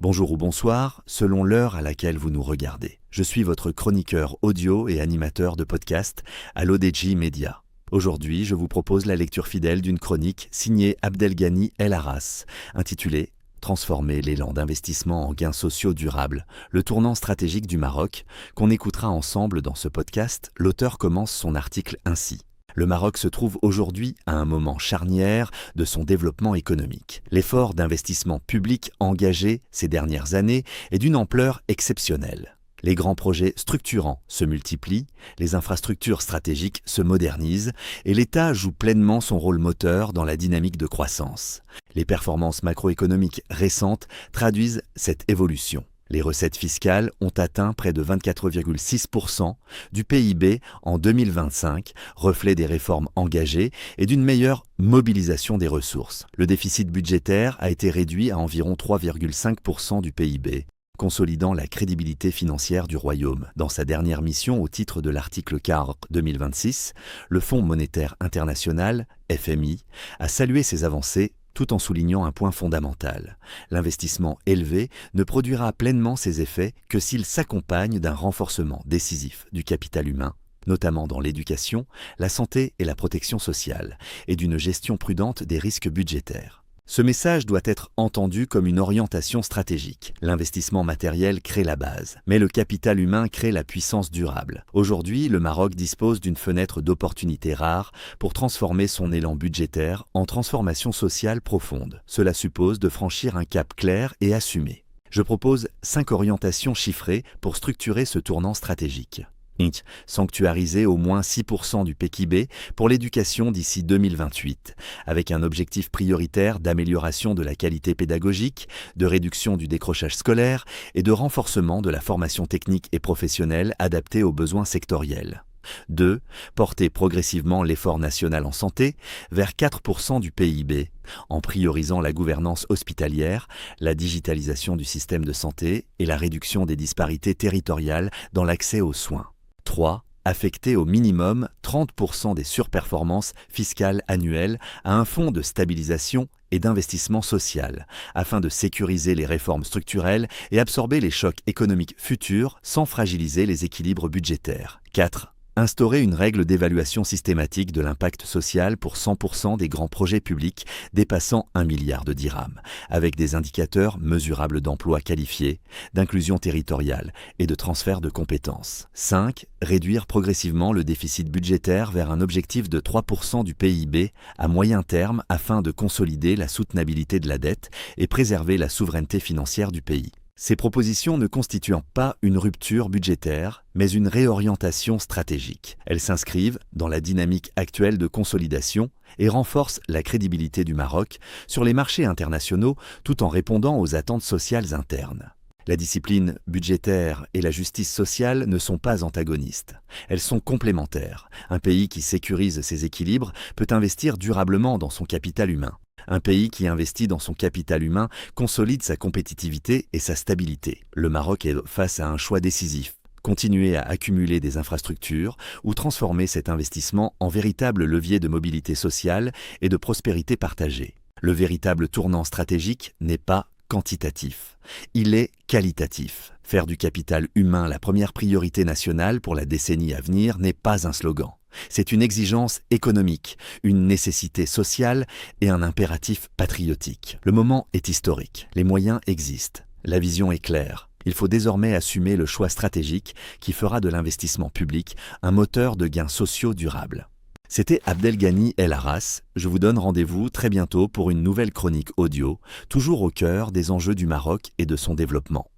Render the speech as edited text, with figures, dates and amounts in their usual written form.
Bonjour ou bonsoir, selon l'heure à laquelle vous nous regardez. Je suis votre chroniqueur audio et animateur de podcast à l'ODJ Media. Aujourd'hui, je vous propose la lecture fidèle d'une chronique signée Abdelghany El Arras, intitulée « Transformer l'élan d'investissement en gains sociaux durables, le tournant stratégique du Maroc », qu'on écoutera ensemble dans ce podcast. L'auteur commence son article ainsi. Le Maroc se trouve aujourd'hui à un moment charnière de son développement économique. L'effort d'investissement public engagé ces dernières années est d'une ampleur exceptionnelle. Les grands projets structurants se multiplient, les infrastructures stratégiques se modernisent et l'État joue pleinement son rôle moteur dans la dynamique de croissance. Les performances macroéconomiques récentes traduisent cette évolution. Les recettes fiscales ont atteint près de 24,6% du PIB en 2025, reflet des réformes engagées et d'une meilleure mobilisation des ressources. Le déficit budgétaire a été réduit à environ 3,5% du PIB, consolidant la crédibilité financière du Royaume. Dans sa dernière mission au titre de l'article 4 2026, le Fonds monétaire international, FMI, a salué ces avancées tout en soulignant un point fondamental. L'investissement élevé ne produira pleinement ses effets que s'il s'accompagne d'un renforcement décisif du capital humain, notamment dans l'éducation, la santé et la protection sociale, et d'une gestion prudente des risques budgétaires. Ce message doit être entendu comme une orientation stratégique. L'investissement matériel crée la base, mais le capital humain crée la puissance durable. Aujourd'hui, le Maroc dispose d'une fenêtre d'opportunité rare pour transformer son élan budgétaire en transformation sociale profonde. Cela suppose de franchir un cap clair et assumé. Je propose 5 orientations chiffrées pour structurer ce tournant stratégique. Sanctuariser au moins 6% du PIB pour l'éducation d'ici 2028, avec un objectif prioritaire d'amélioration de la qualité pédagogique, de réduction du décrochage scolaire et de renforcement de la formation technique et professionnelle adaptée aux besoins sectoriels. 2. Porter progressivement l'effort national en santé vers 4% du PIB, en priorisant la gouvernance hospitalière, la digitalisation du système de santé et la réduction des disparités territoriales dans l'accès aux soins. 3. Affecter au minimum 30% des surperformances fiscales annuelles à un fonds de stabilisation et d'investissement social, afin de sécuriser les réformes structurelles et absorber les chocs économiques futurs sans fragiliser les équilibres budgétaires. 4. Instaurer une règle d'évaluation systématique de l'impact social pour 100% des grands projets publics dépassant 1 milliard de dirhams, avec des indicateurs mesurables d'emploi qualifié, d'inclusion territoriale et de transfert de compétences. 5. Réduire progressivement le déficit budgétaire vers un objectif de 3% du PIB à moyen terme afin de consolider la soutenabilité de la dette et préserver la souveraineté financière du pays. Ces propositions ne constituent pas une rupture budgétaire, mais une réorientation stratégique. Elles s'inscrivent dans la dynamique actuelle de consolidation et renforcent la crédibilité du Maroc sur les marchés internationaux tout en répondant aux attentes sociales internes. La discipline budgétaire et la justice sociale ne sont pas antagonistes. Elles sont complémentaires. Un pays qui sécurise ses équilibres peut investir durablement dans son capital humain. Un pays qui investit dans son capital humain consolide sa compétitivité et sa stabilité. Le Maroc est face à un choix décisif. Continuer à accumuler des infrastructures ou transformer cet investissement en véritable levier de mobilité sociale et de prospérité partagée. Le véritable tournant stratégique n'est pas quantitatif, il est qualitatif. Faire du capital humain la première priorité nationale pour la décennie à venir n'est pas un slogan. C'est une exigence économique, une nécessité sociale et un impératif patriotique. Le moment est historique, les moyens existent, la vision est claire. Il faut désormais assumer le choix stratégique qui fera de l'investissement public un moteur de gains sociaux durables. C'était Abdelghany El Arras. Je vous donne rendez-vous très bientôt pour une nouvelle chronique audio, toujours au cœur des enjeux du Maroc et de son développement.